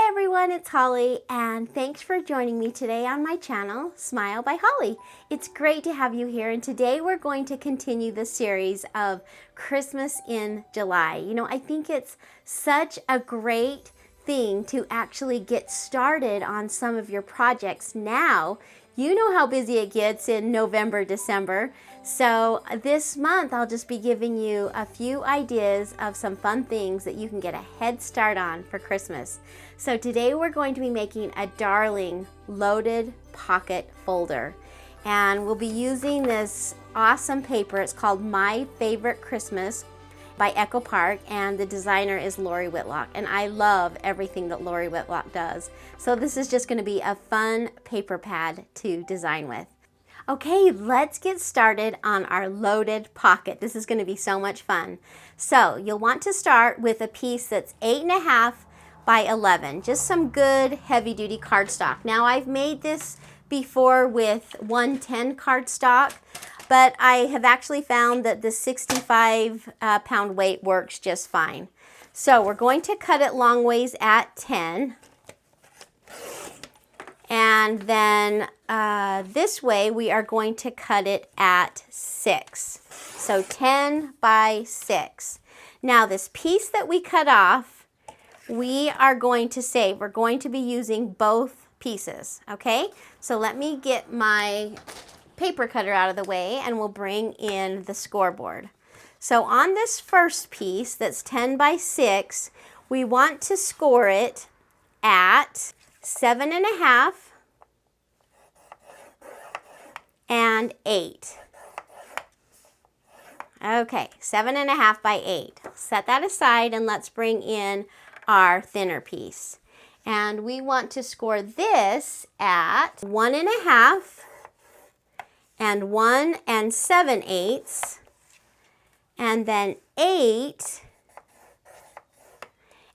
Hi everyone, it's Holly, and thanks for joining me today on my channel, Smile by Holly. It's great to have you here, and today we're going to continue the series of Christmas in July. You know, I think it's such a great thing to actually get started on some of your projects now. You know how busy it gets in November, December. So this month I'll just be giving you a few ideas of some fun things that you can get a head start on for Christmas. So today we're going to be making a darling loaded pocket folder. And we'll be using this awesome paper. It's called My Favorite Christmas by Echo Park, and the designer is Lori Whitlock, and I love everything that Lori Whitlock does. So this is just going to be a fun paper pad to design with. Okay, let's get started on our loaded pocket. This is going to be so much fun. So you'll want to start with a piece that's 8.5 by 11, just some good heavy-duty cardstock. Now I've made this before with 110 cardstock, but I have actually found that the 65 pound weight works just fine. So we're going to cut it long ways at 10. And then this way we are going to cut it at 6. So 10 by 6. Now this piece that we cut off, we are going to save. We're going to be using both pieces, okay? So let me get my paper cutter out of the way and we'll bring in the scoreboard. So on this first piece that's 10 by 6, we want to score it at 7.5 and 8. Okay, 7.5 by 8. Set that aside and let's bring in our thinner piece. And we want to score this at 1.5 and 1 7/8, and then 8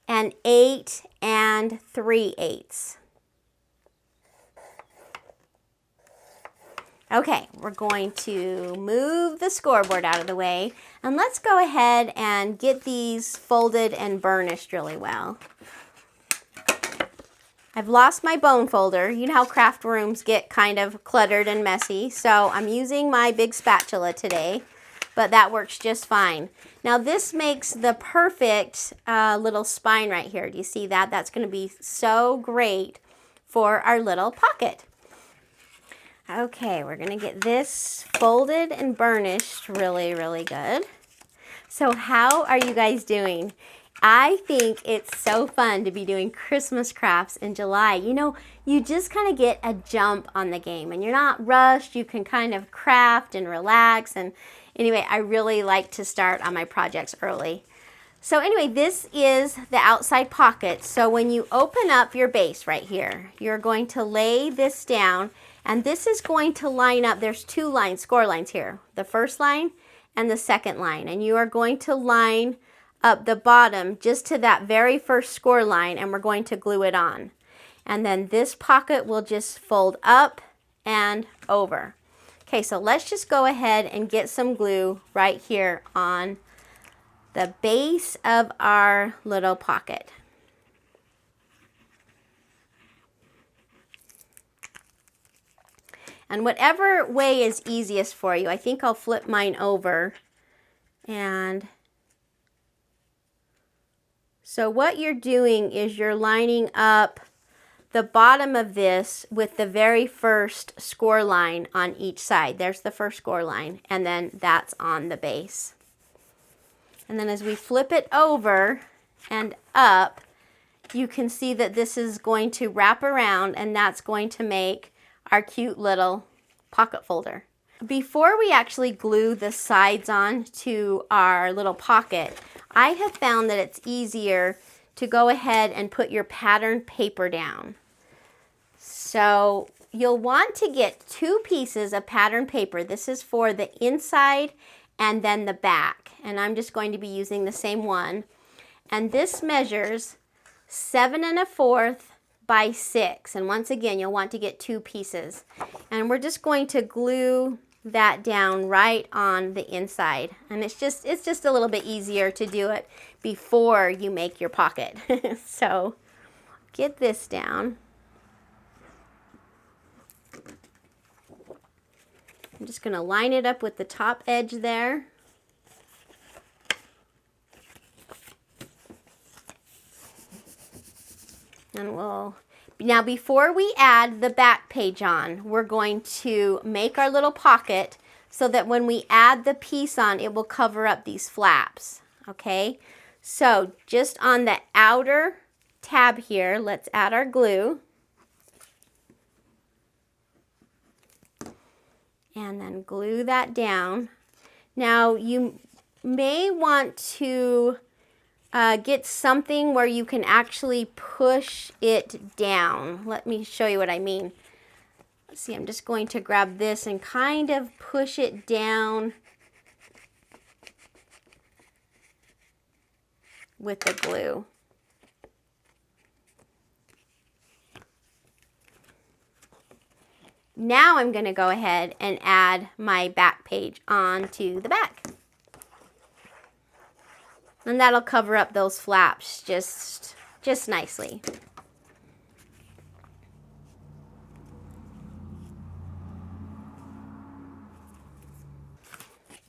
and 8 3/8. Okay, we're going to move the scoreboard out of the way, and let's go ahead and get these folded and burnished really well. I've lost my bone folder. You know how craft rooms get kind of cluttered and messy, so I'm using my big spatula today, but that works just fine. Now this makes the perfect little spine right here. Do you see that? That's going to be so great for our little pocket. Okay, we're going to get this folded and burnished really, really good. So how are you guys doing? I think it's so fun to be doing Christmas crafts in July. You know, you just kind of get a jump on the game and you're not rushed. You can kind of craft and relax. And anyway, I really like to start on my projects early. So anyway, this is the outside pocket. So when you open up your base right here, you're going to lay this down, and this is going to line up. There's two lines, score lines here, the first line and the second line. And you are going to line up the bottom just to that very first score line, and we're going to glue it on. And then this pocket will just fold up and over. Okay, so let's just go ahead and get some glue right here on the base of our little pocket. And whatever way is easiest for you, I think I'll flip mine over. And so what you're doing is you're lining up the bottom of this with the very first score line on each side. There's the first score line, and then that's on the base. And then as we flip it over and up, you can see that this is going to wrap around, and that's going to make our cute little pocket folder. Before we actually glue the sides on to our little pocket, I have found that it's easier to go ahead and put your pattern paper down. So you'll want to get two pieces of pattern paper. This is for the inside and then the back. And I'm just going to be using the same one. And this measures 7 1/4 by 6. And once again, you'll want to get two pieces. And we're just going to glue that down right on the inside. And it's just a little bit easier to do it before you make your pocket. So get this down. I'm just going to line it up with the top edge there. And now before we add the back page on, we're going to make our little pocket so that when we add the piece on, it will cover up these flaps, okay? So just on the outer tab here, let's add our glue. And then glue that down. Now you may want to get something where you can actually push it down. Let me show you what I mean. Let's see, I'm just going to grab this and kind of push it down with the glue. Now I'm going to go ahead and add my back page onto the back. And that'll cover up those flaps just nicely.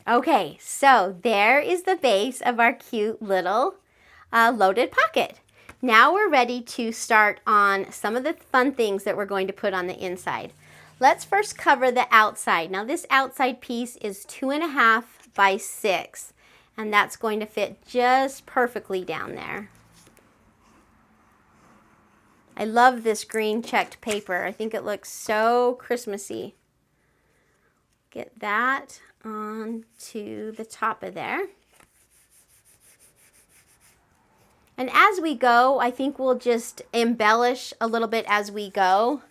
Okay, so there is the base of our cute little loaded pocket. Now we're ready to start on some of the fun things that we're going to put on the inside. Let's first cover the outside. Now this outside piece is 2.5 by 6, and that's going to fit just perfectly down there. I love this green checked paper. I think it looks so Christmassy. Get that onto the top of there. And as we go, I think we'll just embellish a little bit as we go.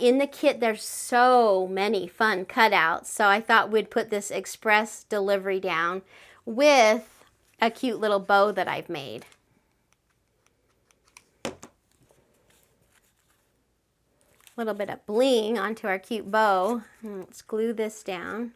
In the kit, there's so many fun cutouts, so I thought we'd put this express delivery down with a cute little bow that I've made. A little bit of bling onto our cute bow. Let's glue this down.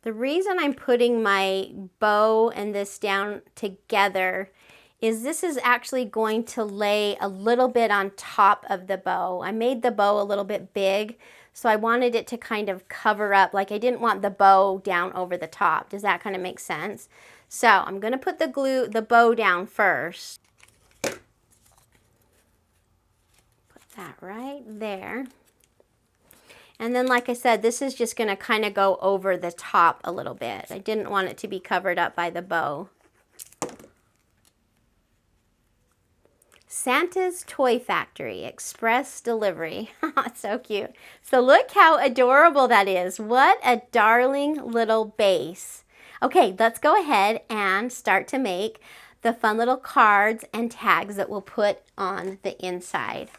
The reason I'm putting my bow and this down together is this is actually going to lay a little bit on top of the bow. I made the bow a little bit big, so I wanted it to kind of cover up, like I didn't want the bow down over the top. Does that kind of make sense? So I'm gonna put the bow down first. Put that right there. And then, like I said, this is just gonna kind of go over the top a little bit. I didn't want it to be covered up by the bow. Santa's Toy Factory Express Delivery. It's so cute. So look how adorable that is. What a darling little base. Okay, let's go ahead and start to make the fun little cards and tags that we'll put on the inside.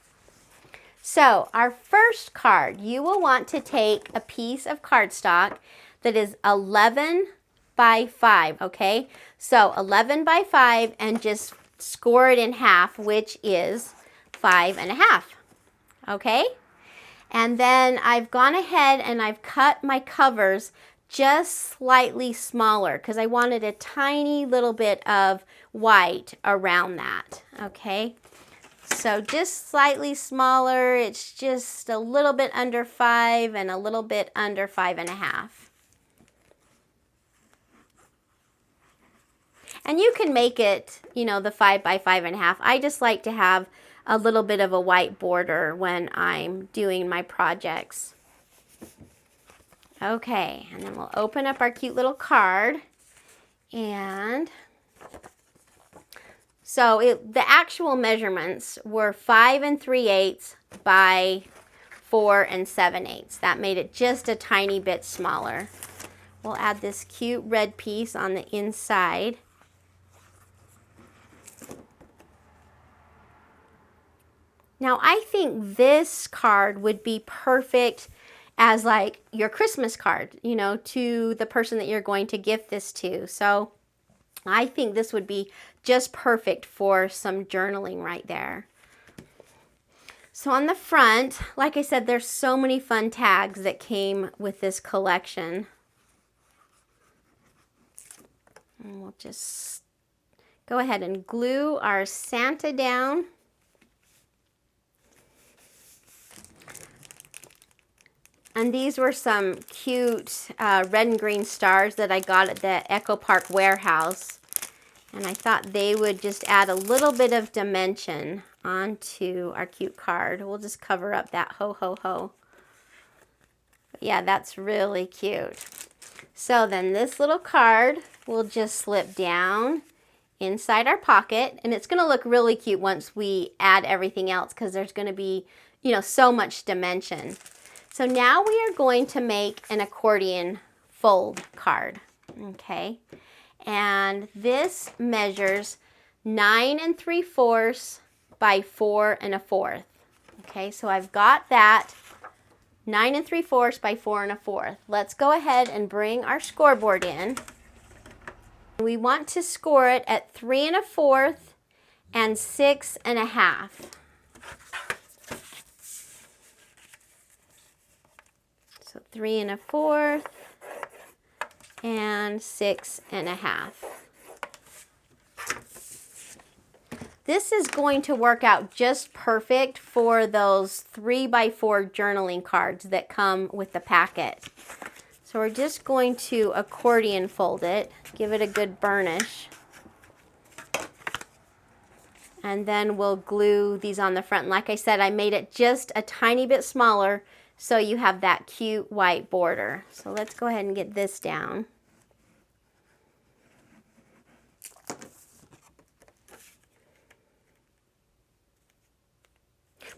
So our first card, you will want to take a piece of cardstock that is 11 by 5, okay? So 11 by 5 and just score it in half, which is 5.5, okay? And then I've gone ahead and I've cut my covers just slightly smaller because I wanted a tiny little bit of white around that, okay? So just slightly smaller, it's just a little bit under 5 and a little bit under 5.5. And you can make it, you know, the 5 by 5.5. I just like to have a little bit of a white border when I'm doing my projects. Okay, and then we'll open up our cute little card. And so the actual measurements were 5 3/8 by 4 7/8. That made it just a tiny bit smaller. We'll add this cute red piece on the inside. Now I think this card would be perfect as like your Christmas card, you know, to the person that you're going to gift this to. So I think this would be just perfect for some journaling right there. So on the front, like I said, there's so many fun tags that came with this collection. And we'll just go ahead and glue our Santa down. And these were some cute red and green stars that I got at the Echo Park warehouse. And I thought they would just add a little bit of dimension onto our cute card. We'll just cover up that ho ho ho. But yeah, that's really cute. So then this little card will just slip down inside our pocket, and it's going to look really cute once we add everything else because there's going to be, you know, so much dimension. So now we are going to make an accordion fold card, okay? And this measures 9 3/4 by 4 1/4. Okay, so I've got that 9 3/4 by 4 1/4. Let's go ahead and bring our scoreboard in. We want to score it at 3 1/4 and 6 1/2. So 3 1/4 and 6 1/2. This is going to work out just perfect for those 3x4 journaling cards that come with the packet. So we're just going to accordion fold it, give it a good burnish. And then we'll glue these on the front. And like I said, I made it just a tiny bit smaller so you have that cute white border. So let's go ahead and get this down.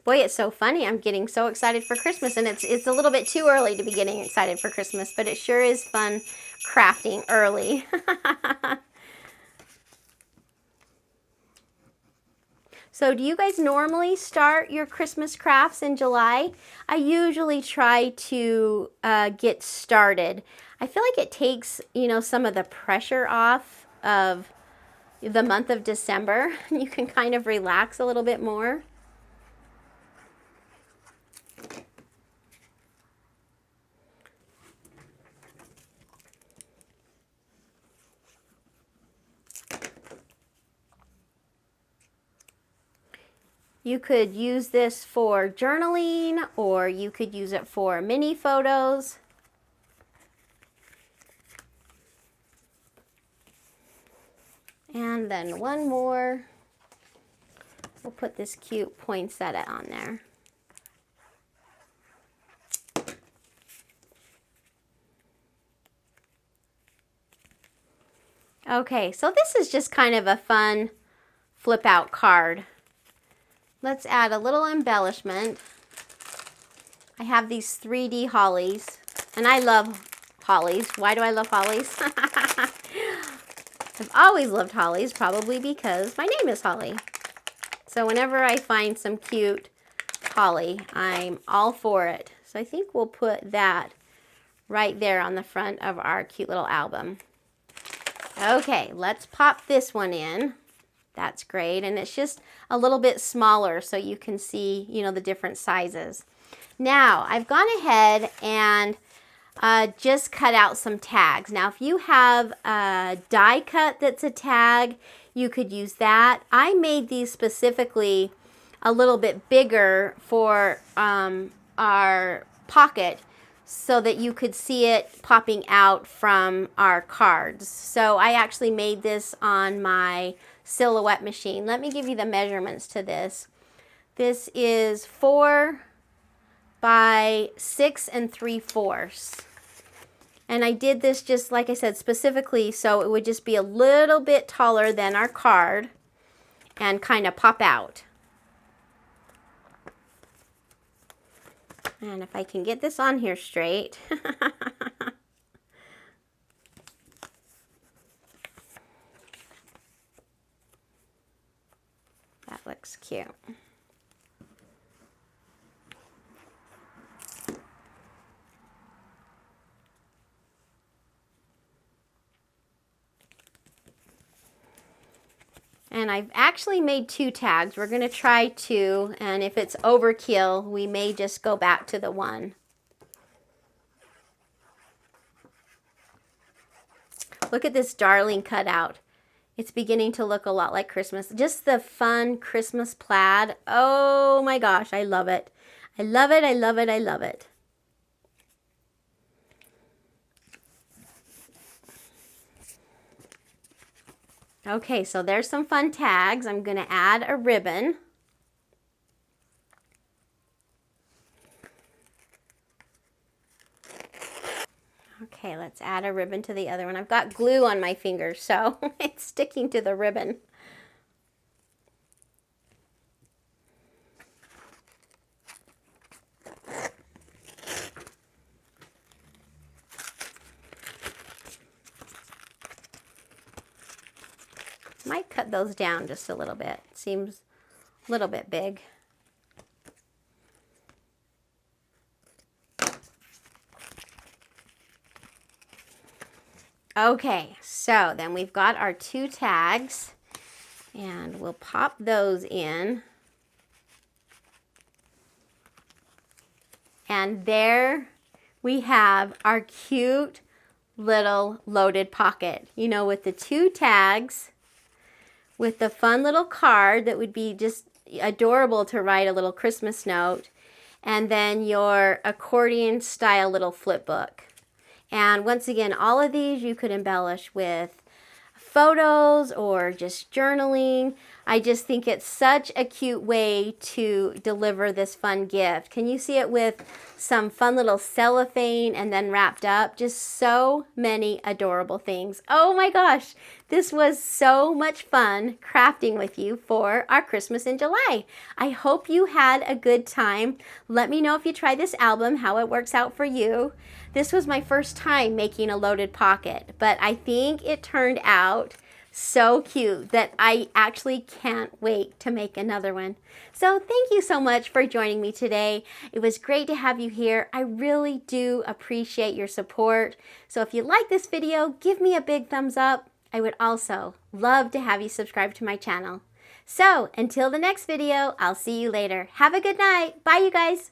Boy, it's so funny. I'm getting so excited for Christmas, and it's a little bit too early to be getting excited for Christmas, but it sure is fun crafting early. So do you guys normally start your Christmas crafts in July? I usually try to get started. I feel like it takes, you know, some of the pressure off of the month of December. You can kind of relax a little bit more. You could use this for journaling, or you could use it for mini photos. And then one more. We'll put this cute poinsettia on there. Okay, so this is just kind of a fun flip out card. Let's add a little embellishment. I have these 3D hollies, and I love hollies. Why do I love hollies? I've always loved hollies, probably because my name is Holly. So whenever I find some cute holly, I'm all for it. So I think we'll put that right there on the front of our cute little album. Okay, let's pop this one in. That's great, and it's just a little bit smaller so you can see, you know, the different sizes. Now, I've gone ahead and just cut out some tags. Now, if you have a die cut that's a tag, you could use that. I made these specifically a little bit bigger for our pocket so that you could see it popping out from our cards. So I actually made this on my silhouette machine. Let me give you the measurements to this. This is 4 by 6 3/4. And I did this just like I said specifically so it would just be a little bit taller than our card and kind of pop out. And if I can get this on here straight. That looks cute. And I've actually made 2 tags. We're going to try 2, and if it's overkill, we may just go back to the 1. Look at this darling cutout. It's beginning to look a lot like Christmas. Just the fun Christmas plaid. Oh my gosh, I love it. I love it, I love it, I love it. Okay, so there's some fun tags. I'm going to add a ribbon. Okay, let's add a ribbon to the other one. I've got glue on my fingers, so it's sticking to the ribbon. Might cut those down just a little bit. Seems a little bit big. Okay, so then we've got our 2 tags, and we'll pop those in. And there we have our cute little loaded pocket, you know, with the 2 tags, with the fun little card that would be just adorable to write a little Christmas note, and then your accordion style little flip book. And once again, all of these you could embellish with photos or just journaling. I just think it's such a cute way to deliver this fun gift. Can you see it with some fun little cellophane and then wrapped up? Just so many adorable things. Oh my gosh, this was so much fun crafting with you for our Christmas in July. I hope you had a good time. Let me know if you try this album, how it works out for you. This was my first time making a loaded pocket, but I think it turned out so cute that I actually can't wait to make another one. So thank you so much for joining me today. It was great to have you here. I really do appreciate your support. So if you like this video, give me a big thumbs up. I would also love to have you subscribe to my channel. So until the next video, I'll see you later. Have a good night. Bye, you guys.